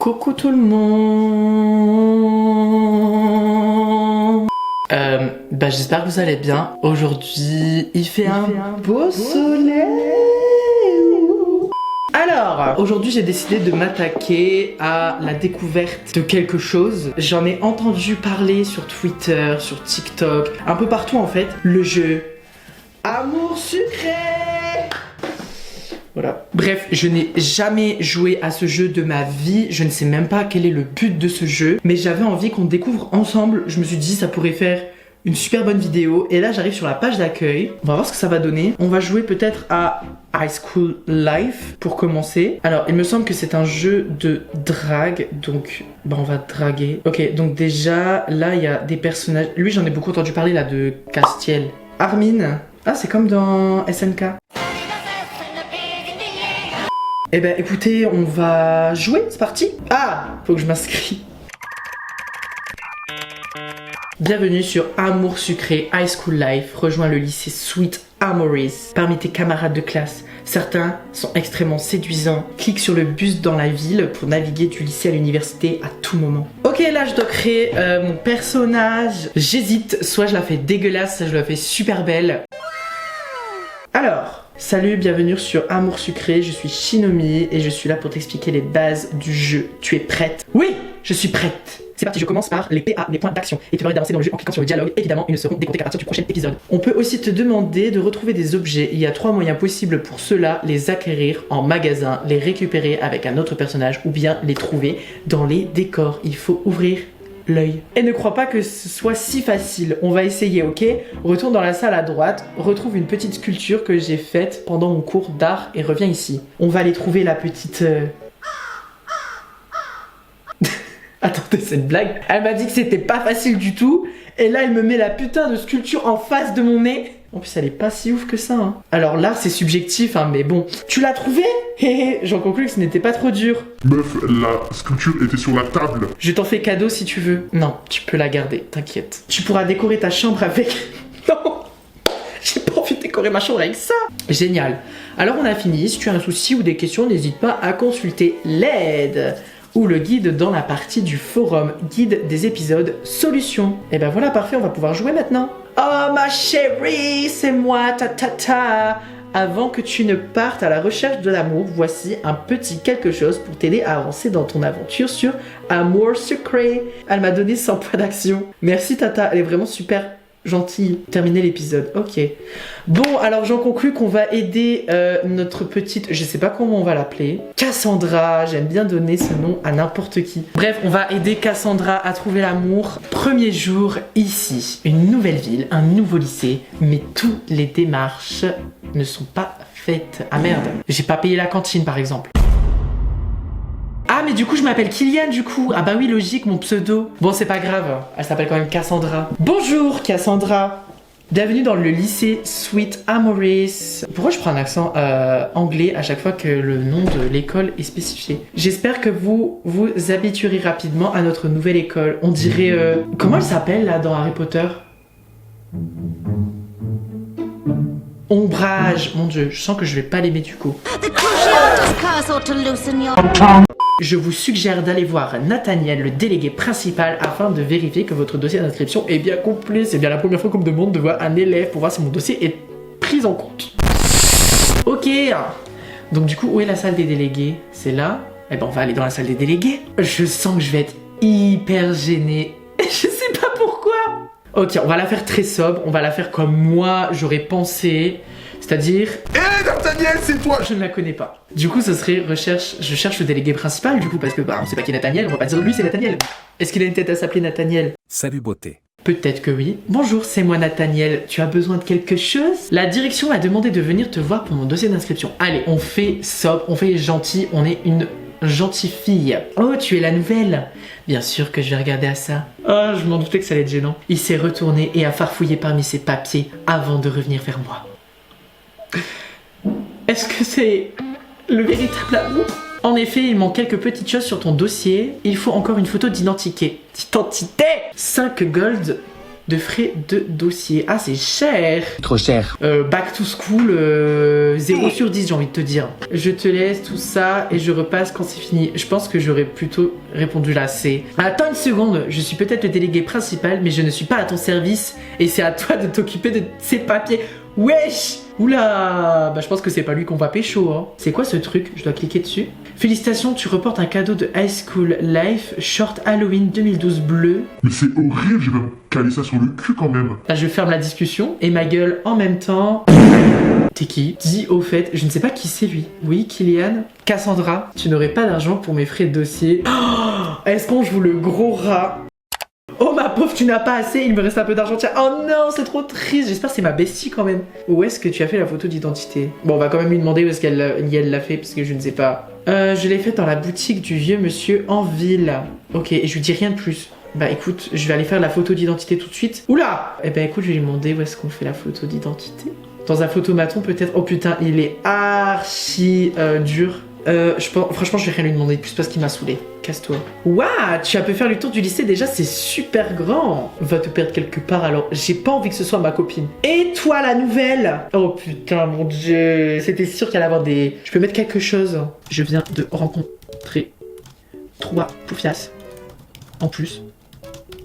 Coucou tout le monde. J'espère que vous allez bien. Aujourd'hui, il fait un beau soleil. Alors, aujourd'hui j'ai décidé de m'attaquer à la découverte de quelque chose. J'en ai entendu parler sur Twitter, sur TikTok, un peu partout en fait. Le jeu Amour sucré. Voilà. Bref, je n'ai jamais joué à ce jeu de ma vie. Je ne sais même pas quel est le but de ce jeu. Mais j'avais envie qu'on découvre ensemble. Je me suis dit ça pourrait faire une super bonne vidéo. Et là j'arrive sur la page d'accueil. On va voir ce que ça va donner. On va jouer peut-être à High School Life pour commencer. Alors il me semble que c'est un jeu de drague. Donc on va draguer. Ok, donc déjà là il y a des personnages. Lui j'en ai beaucoup entendu parler là de Castiel. Armin. Ah c'est comme dans SNK. Eh ben écoutez, on va jouer, c'est parti. Ah, faut que je m'inscris. Bienvenue sur Amour sucré, High School Life. Rejoins le lycée Sweet Amories. Parmi tes camarades de classe, certains sont extrêmement séduisants. Clique sur le bus dans la ville pour naviguer du lycée à l'université à tout moment. Ok, là je dois créer mon personnage. J'hésite, soit je la fais dégueulasse, soit je la fais super belle. Alors... Salut, bienvenue sur Amour sucré, je suis Shinomi et je suis là pour t'expliquer les bases du jeu. Tu es prête? Oui, je suis prête. C'est parti, je commence par les PA, les points d'action. Et tu vas d'avancer dans le jeu en cliquant sur le dialogue. Évidemment, ils ne seront décomptés qu'à partir du prochain épisode. On peut aussi te demander de retrouver des objets. Il y a 3 moyens possibles pour cela: les acquérir en magasin, les récupérer avec un autre personnage ou bien les trouver dans les décors. Il faut ouvrir l'œil. Et ne crois pas que ce soit si facile. On va essayer, ok? Retourne dans la salle à droite, retrouve une petite sculpture que j'ai faite pendant mon cours d'art et reviens ici. On va aller trouver la petite... Attendez, cette blague. Elle m'a dit que c'était pas facile du tout. Et là, elle me met la putain de sculpture en face de mon nez. En plus, elle est pas si ouf que ça. Hein. Alors là, c'est subjectif, hein, mais bon. Tu l'as trouvé? Hé, j'en conclus que ce n'était pas trop dur. Meuf, la sculpture était sur la table. Je t'en fais cadeau si tu veux. Non, tu peux la garder, t'inquiète. Tu pourras décorer ta chambre avec... Non, j'ai pas envie de décorer ma chambre avec ça. Génial. Alors on a fini. Si tu as un souci ou des questions, n'hésite pas à consulter l'aide ou le guide dans la partie du forum, guide des épisodes solutions. Et ben voilà, parfait, on va pouvoir jouer maintenant. Oh ma chérie, c'est moi, ta. Avant que tu ne partes à la recherche de l'amour, voici un petit quelque chose pour t'aider à avancer dans ton aventure sur Amour sucré. Elle m'a donné 100 points d'action. Merci Tata, elle est vraiment super gentille. Terminer l'épisode, ok. Bon, alors j'en conclus qu'on va aider notre petite... Je sais pas comment on va l'appeler. Cassandra, j'aime bien donner ce nom à n'importe qui. Bref, on va aider Cassandra à trouver l'amour. Premier jour ici. Une nouvelle ville, un nouveau lycée. Mais toutes les démarches ne sont pas faites. Ah merde, j'ai pas payé la cantine par exemple. Ah mais du coup je m'appelle Kylian du coup. Ah bah oui, logique, mon pseudo. Bon c'est pas grave, elle s'appelle quand même Cassandra. Bonjour Cassandra. Bienvenue dans le lycée Sweet Amories. Pourquoi je prends un accent anglais à chaque fois que le nom de l'école est spécifié? J'espère que vous vous habituerez rapidement à notre nouvelle école. On dirait... Comment elle s'appelle là dans Harry Potter? Ombrage. Mon dieu, je sens que je vais pas l'aimer du coup. Je vous suggère d'aller voir Nathaniel, le délégué principal, afin de vérifier que votre dossier d'inscription est bien complet. C'est bien la première fois qu'on me demande de voir un élève pour voir si mon dossier est pris en compte. Ok. Donc du coup, où est la salle des délégués? C'est là. Eh ben on va aller dans la salle des délégués. Je sens que je vais être hyper gênée. Je sais pas pourquoi. Ok, on va la faire très sobre. On va la faire comme moi j'aurais pensé. C'est-à-dire... Hé Nathaniel, c'est toi! Je ne la connais pas. Du coup, ce serait recherche... Je cherche le délégué principal, du coup, parce que on sait pas qui est Nathaniel, on va pas dire lui, c'est Nathaniel. Est-ce qu'il a une tête à s'appeler Nathaniel? Salut beauté. Peut-être que oui. Bonjour, c'est moi Nathaniel. Tu as besoin de quelque chose? La direction m'a demandé de venir te voir pour mon dossier d'inscription. Allez, on fait sobre, on fait gentil, on est une gentille fille. Oh, tu es la nouvelle? Bien sûr que je vais regarder à ça. Ah, je m'en doutais que ça allait être gênant. Il s'est retourné et a farfouillé parmi ses papiers avant de revenir vers moi. Est-ce que c'est le véritable amour? En effet, il manque quelques petites choses sur ton dossier. Il faut encore une photo d'identité. 5 gold de frais de dossier. Ah, c'est cher. Trop cher. Back to school, 0 sur 10, j'ai envie de te dire. Je te laisse tout ça et je repasse quand c'est fini. Je pense que j'aurais plutôt répondu là, c'est... Attends une seconde, je suis peut-être le délégué principal, mais je ne suis pas à ton service et c'est à toi de t'occuper de ces papiers. Wesh! Oula! Bah je pense que c'est pas lui qu'on va pécho, hein. C'est quoi ce truc? Je dois cliquer dessus. Félicitations, tu reportes un cadeau de High School Life, short Halloween 2012 bleu. Mais c'est horrible, je vais me caler ça sur le cul quand même. Là je ferme la discussion et ma gueule en même temps. T'es qui? Dis au fait, je ne sais pas qui c'est lui. Oui, Kylian? Cassandra, tu n'aurais pas d'argent pour mes frais de dossier. Oh, est-ce qu'on joue le gros rat? Oh ma pauvre, tu n'as pas assez, il me reste un peu d'argent. Tiens, oh non, c'est trop triste. J'espère que c'est ma bestie quand même. Où est-ce que tu as fait la photo d'identité? Bon, on va quand même lui demander où est-ce qu'elle l'a fait parce que je ne sais pas. Je l'ai faite dans la boutique du vieux monsieur en ville. Ok, et je lui dis rien de plus. Bah écoute, je vais aller faire la photo d'identité tout de suite. Oula! Eh ben écoute, je vais lui demander où est-ce qu'on fait la photo d'identité. Dans un photomaton peut-être. Oh putain, il est archi dur. Franchement, je vais rien lui demander de plus parce qu'il m'a saoulé. Casse-toi. Waouh, tu as pu faire le tour du lycée déjà, c'est super grand. Va te perdre quelque part alors. J'ai pas envie que ce soit ma copine. Et toi, la nouvelle? Oh putain, mon dieu. C'était sûr qu'il allait avoir des... Je peux mettre quelque chose. Je viens de rencontrer 3 poufias. En plus,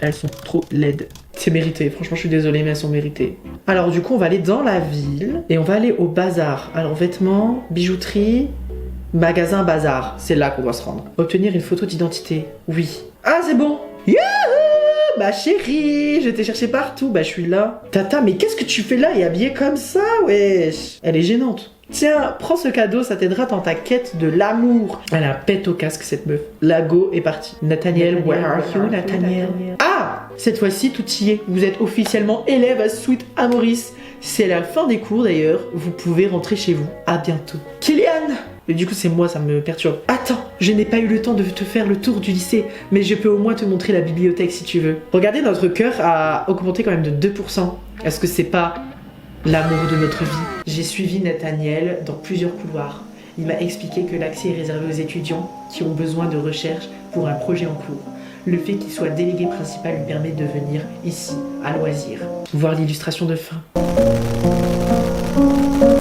elles sont trop laides. C'est mérité, franchement je suis désolée mais elles sont méritées. Alors du coup on va aller dans la ville et on va aller au bazar. Alors vêtements, bijouterie, magasin bazar, c'est là qu'on doit se rendre. Obtenir une photo d'identité, oui. Ah c'est bon. Youhou, ma chérie, je t'ai cherché partout, bah je suis là. Tata, mais qu'est-ce que tu fais là et habillée comme ça, wesh? Elle est gênante. Tiens, prends ce cadeau, ça t'aidera dans ta quête de l'amour. Elle a un pet au casque cette meuf. La go est partie. Nathaniel, where are you, Nathaniel? Ah, cette fois-ci tout y est. Vous êtes officiellement élève à Sweet Amoris. C'est la fin des cours d'ailleurs. Vous pouvez rentrer chez vous. À bientôt. Kylian! Et du coup c'est moi, ça me perturbe. Attends, je n'ai pas eu le temps de te faire le tour du lycée, mais je peux au moins te montrer la bibliothèque si tu veux. Regardez, notre cœur a augmenté quand même de 2%. Est-ce que c'est pas l'amour de notre vie? J'ai suivi Nathaniel dans plusieurs couloirs. Il m'a expliqué que l'accès est réservé aux étudiants qui ont besoin de recherche pour un projet en cours. Le fait qu'il soit délégué principal lui permet de venir ici, à loisir. Voir l'illustration de fin.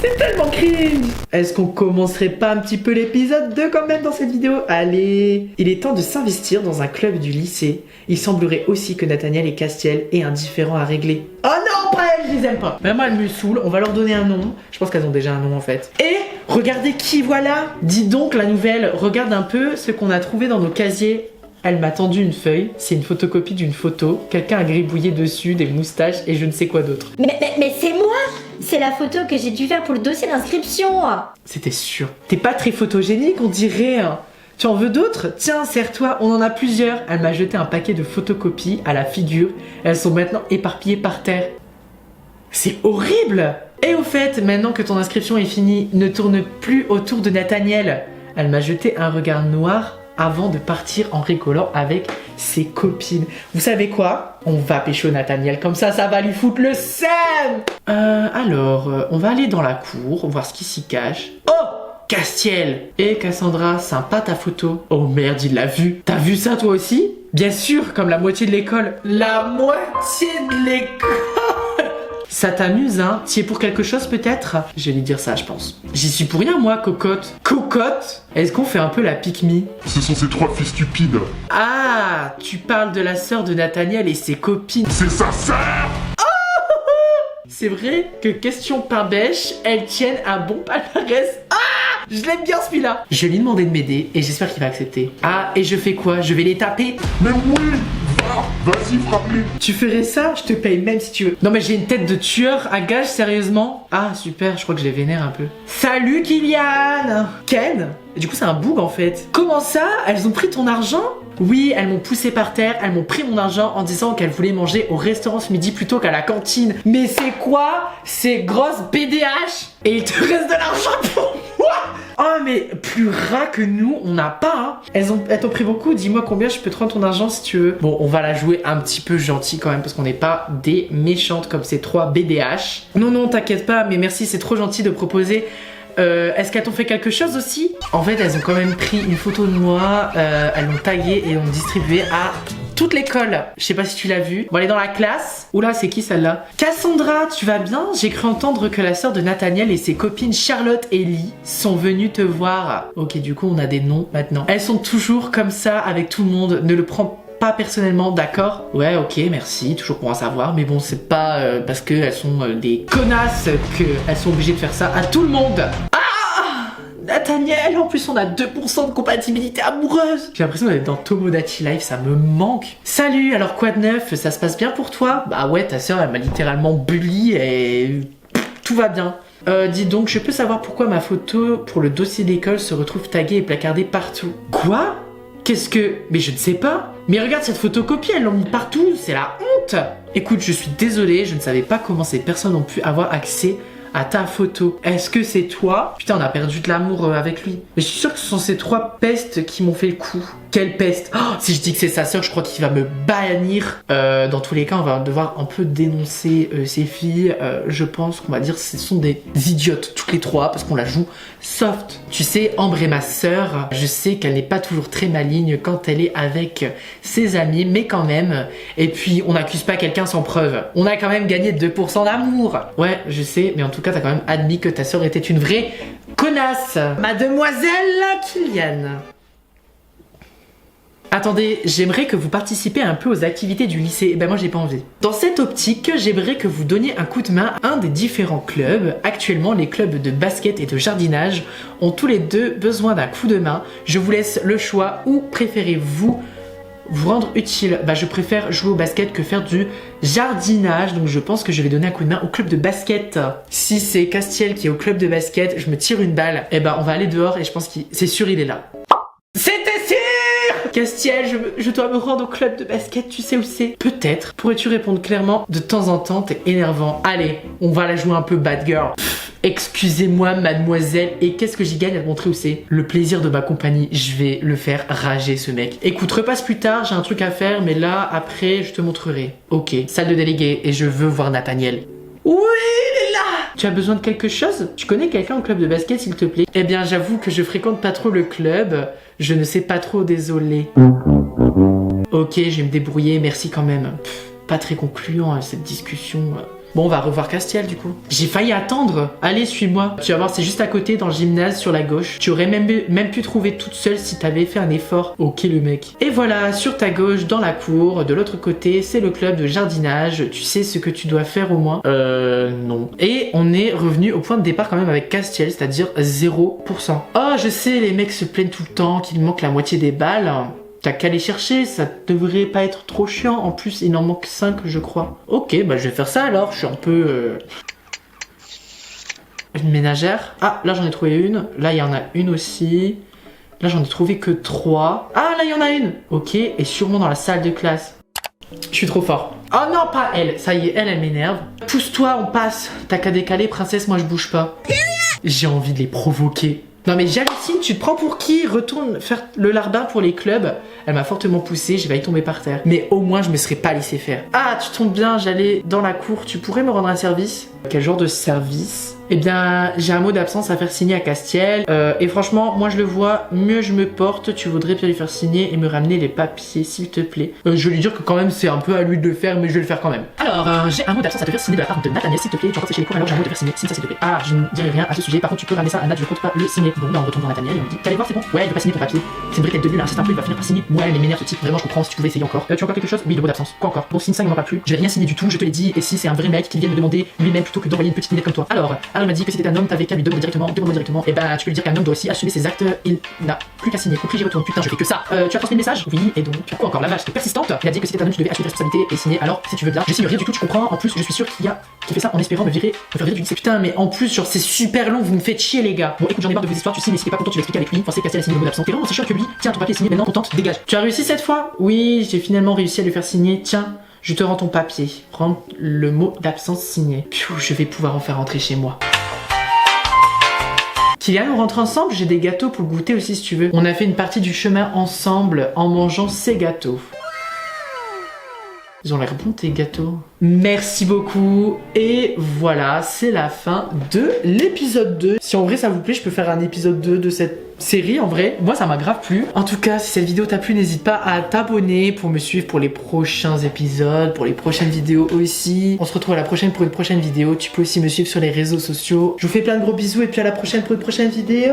C'est tellement cringe! Est-ce qu'on commencerait pas un petit peu l'épisode 2 quand même dans cette vidéo? Allez! Il est temps de s'investir dans un club du lycée. Il semblerait aussi que Nathaniel et Castiel aient un différend à régler. Oh non, pas elles, je les aime pas! Vraiment, elles me saoulent. On va leur donner un nom. Je pense qu'elles ont déjà un nom en fait. Et regardez qui voilà! Dis donc la nouvelle, regarde un peu ce qu'on a trouvé dans nos casiers. Elle m'a tendu une feuille, c'est une photocopie d'une photo, quelqu'un a gribouillé dessus, des moustaches et je ne sais quoi d'autre. Mais c'est moi! C'est la photo que j'ai dû faire pour le dossier d'inscription. C'était sûr. T'es pas très photogénique, on dirait. Hein. Tu en veux d'autres? Tiens, serre-toi, on en a plusieurs. Elle m'a jeté un paquet de photocopies à la figure. Elles sont maintenant éparpillées par terre. C'est horrible! Et au fait, maintenant que ton inscription est finie, ne tourne plus autour de Nathaniel. Elle m'a jeté un regard noir avant de partir en rigolant avec ses copines. Vous savez quoi? On va pécho Nathaniel, comme ça va lui foutre le seum. On va aller dans la cour, voir ce qui s'y cache. Oh! Castiel! Et Cassandra, sympa ta photo. Oh merde, il l'a vu. T'as vu ça toi aussi? Bien sûr, comme la moitié de l'école. La moitié de l'école! Ça t'amuse, hein? T'y es pour quelque chose peut-être? Je vais lui dire ça, je pense. J'y suis pour rien, moi, cocotte. Cocotte? Est-ce qu'on fait un peu la pique-me? Ce sont ces 3 filles stupides. Ah, tu parles de la sœur de Nathaniel et ses copines. C'est sa sœur! C'est vrai que question pain bêche, elles tiennent un bon palmarès. Ah! Je l'aime bien celui-là. Je vais lui demander de m'aider et j'espère qu'il va accepter. Ah, et je fais quoi? Je vais les taper? Mais oui! Vas-y, frappe-les! Tu ferais ça? Je te paye même si tu veux. Non mais j'ai une tête de tueur à gage, sérieusement? Ah super, je crois que je les vénère un peu. Salut Kylian! Ken? Du coup c'est un bug en fait. Comment ça? Elles ont pris ton argent? Oui, elles m'ont poussé par terre, elles m'ont pris mon argent en disant qu'elles voulaient manger au restaurant ce midi plutôt qu'à la cantine. Mais c'est quoi ces grosses BDH? Et il te reste de l'argent pour moi? Oh mais plus rat que nous, on n'a pas hein. Elles t'ont pris beaucoup, dis-moi combien je peux te rendre ton argent si tu veux. Bon, on va la jouer un petit peu gentil quand même parce qu'on n'est pas des méchantes comme ces 3 BDH. Non, t'inquiète pas, mais merci, c'est trop gentil de proposer. Est-ce qu'elles t'ont fait quelque chose aussi? En fait, elles ont quand même pris une photo de moi, elles l'ont taguée et l'ont distribuée à toute l'école. Je sais pas si tu l'as vu. Bon, elle est dans la classe. Oula, c'est qui celle-là? Cassandra, tu vas bien? J'ai cru entendre que la sœur de Nathaniel et ses copines Charlotte et Lee sont venues te voir. Ok, du coup, on a des noms maintenant. Elles sont toujours comme ça avec tout le monde. Ne le prends pas personnellement, d'accord? Ouais, ok, merci, toujours pour en savoir. Mais bon, c'est pas parce qu'elles sont des connasses qu'elles sont obligées de faire ça à tout le monde. Nathaniel, en plus on a 2% de compatibilité amoureuse. J'ai l'impression d'être dans Tomodachi Life, ça me manque. Salut, alors quoi de neuf? Ça se passe bien pour toi? Bah ouais, ta sœur elle m'a littéralement bully et tout va bien. Dis donc, je peux savoir pourquoi ma photo pour le dossier d'école se retrouve taguée et placardée partout? Quoi? Qu'est-ce que... Mais je ne sais pas. Mais regarde cette photocopie, elles l'ont mis partout, c'est la honte. Écoute, je suis désolée, je ne savais pas comment ces personnes ont pu avoir accès à ta photo. Est-ce que c'est toi? Putain, on a perdu de l'amour avec lui. Mais je suis sûre que ce sont ces 3 pestes qui m'ont fait le coup. Quelle peste? Oh, si je dis que c'est sa sœur, je crois qu'il va me bannir. Dans tous les cas, on va devoir un peu dénoncer ces filles. Je pense qu'on va dire que ce sont des idiotes, toutes les 3, parce qu'on la joue soft. Tu sais, Ambre est ma sœur. Je sais qu'elle n'est pas toujours très maligne quand elle est avec ses amis, mais quand même. Et puis, on n'accuse pas quelqu'un sans preuve. On a quand même gagné 2% d'amour. Ouais, je sais, mais en tout cas, t'as quand même admis que ta sœur était une vraie connasse. Mademoiselle Kylian. Attendez, j'aimerais que vous participiez un peu aux activités du lycée. Ben moi j'ai pas envie. Dans cette optique, j'aimerais que vous donniez un coup de main à un des différents clubs. Actuellement, les clubs de basket et de jardinage ont tous les deux besoin d'un coup de main. Je vous laisse le choix. Où préférez-vous vous rendre utile? Bah je préfère jouer au basket que faire du jardinage. Donc je pense que je vais donner un coup de main au club de basket. Si c'est Castiel qui est au club de basket, je me tire une balle. Et ben on va aller dehors et je pense que c'est sûr il est là. C'était sûr! Castiel, je dois me rendre au club de basket, tu sais où c'est? Peut-être. Pourrais-tu répondre clairement? De temps en temps, t'es énervant. Allez, on va la jouer un peu bad girl. Excusez-moi, mademoiselle. Et qu'est-ce que j'y gagne à te montrer où c'est? Le plaisir de ma compagnie. Je vais le faire rager, ce mec. Écoute, repasse plus tard, j'ai un truc à faire, mais là, après, je te montrerai. Ok, salle de délégué, et je veux voir Nathaniel. Oui, il est là! Tu as besoin de quelque chose? Tu connais quelqu'un au club de basket, s'il te plaît? Eh bien, j'avoue que je fréquente pas trop le club. Je ne sais pas trop, désolé. Ok, je vais me débrouiller, merci quand même. Pas très concluant, cette discussion. Bon, on va revoir Castiel du coup. J'ai failli attendre. Allez, suis-moi. Tu vas voir, c'est juste à côté dans le gymnase sur la gauche. Tu aurais même pu trouver toute seule si t'avais fait un effort. Ok, le mec. Et voilà, sur ta gauche, dans la cour, de l'autre côté, c'est le club de jardinage. Tu sais ce que tu dois faire au moins? Non. Et on est revenu au point de départ quand même avec Castiel, c'est-à-dire 0%. Oh, je sais, les mecs se plaignent tout le temps qu'il manque la moitié des balles. T'as qu'à les chercher, ça devrait pas être trop chiant. En plus, il en manque 5, je crois. Ok, bah je vais faire ça alors. Je suis un peu... Une ménagère. Ah, là j'en ai trouvé une. Là, il y en a une aussi. Là, j'en ai trouvé que 3. Ah, là, il y en a une. Ok, et sûrement dans la salle de classe. Je suis trop fort. Oh non, pas elle. Ça y est, elle m'énerve. Pousse-toi, on passe. T'as qu'à décaler, princesse, moi je bouge pas. J'ai envie de les provoquer. Non mais j'hallucine, tu te prends pour qui? Retourne faire le larbin pour les clubs. Elle m'a fortement poussé, j'ai failli tomber par terre. Mais au moins je me serais pas laissé faire. Ah, tu tombes bien, j'allais dans la cour, tu pourrais me rendre un service? Quel genre de service? Eh bien, j'ai un mot d'absence à faire signer à Castiel. Et franchement, moi je le vois, mieux je me porte. Tu voudrais bien lui faire signer et me ramener les papiers, s'il te plaît. Je vais lui dire que quand même c'est un peu à lui de le faire, mais je vais le faire quand même. Alors, j'ai un mot d'absence à te faire signer de la part de Nathaniel, s'il te plaît. Tu rentres chez les cours, alors j'ai un mot de faire signer. Signe ça, s'il te plaît. Ah, je ne dirai rien à ce sujet. Par contre, tu peux ramener ça à Nat, je compte pas le signer. Bon, bah on retourne voir Nathaniel et on dit t'allais voir, c'est bon? Ouais, il veut pas signer ton papier. C'est une vraie tête de nul, insiste un peu, il va finir par signer. Ouais, mais m'énerve ce type, vraiment, je comprends. Si tu pouvais essayer encore. Tu as encore quelque chose? Oui, le mot d'absence. Quoi encore? Bon, signe ça, il m'en aura plus. Je vais rien signer du tout, je te l'ai dit. Et si c'est un vrai mec qui vient me demander lui-même plutôt que d'envoyer une petite minette comme toi. Alors m'a dit que c'était un homme, t'avais qu'à lui demander directement. Et bah, tu peux lui dire qu'un homme doit aussi assumer ses actes. Il n'a plus qu'à signer. Compris, j'y retourne. Putain, je fais que ça. Tu as transmis le message? Oui, et donc, quoi encore? La vache, t'es persistante. Il a dit que c'était un homme, tu devais assumer ta responsabilité et signer. Alors, si tu veux bien, je signe rien du tout, tu comprends? En plus, je suis sûr qu'il fait ça en espérant me faire virer du lycée. Putain, mais en plus, genre, c'est super long, vous me faites chier, les gars. Bon, écoute, j'en ai marre de vos histoires, tu signes, mais si t'es pas content, tu vas expliquer avec lui. Pensez Castiel a signé le mot d'absence. T'es vraiment aussi chiant que lui. Tiens, ton papier est signé, maintenant contente, dégage. Tu as réussi cette fois? Oui, j'ai finalement réussi à lui faire signer. Tiens, je te rends ton papier. Prends le mot d'absence signé. Piou, je vais pouvoir en faire rentrer chez moi. Kylian, on rentre ensemble, j'ai des gâteaux pour goûter aussi si tu veux. On a fait une partie du chemin ensemble en mangeant ces gâteaux. Ils ont l'air bons tes gâteaux. Merci beaucoup. Et voilà, c'est la fin de l'épisode 2. Si en vrai ça vous plaît, je peux faire un épisode 2 de cette série. En vrai, moi ça m'a grave plu. En tout cas, si cette vidéo t'a plu, n'hésite pas à t'abonner pour me suivre pour les prochains épisodes, pour les prochaines vidéos aussi. On se retrouve à la prochaine pour une prochaine vidéo. Tu peux aussi me suivre sur les réseaux sociaux. Je vous fais plein de gros bisous et puis à la prochaine pour une prochaine vidéo.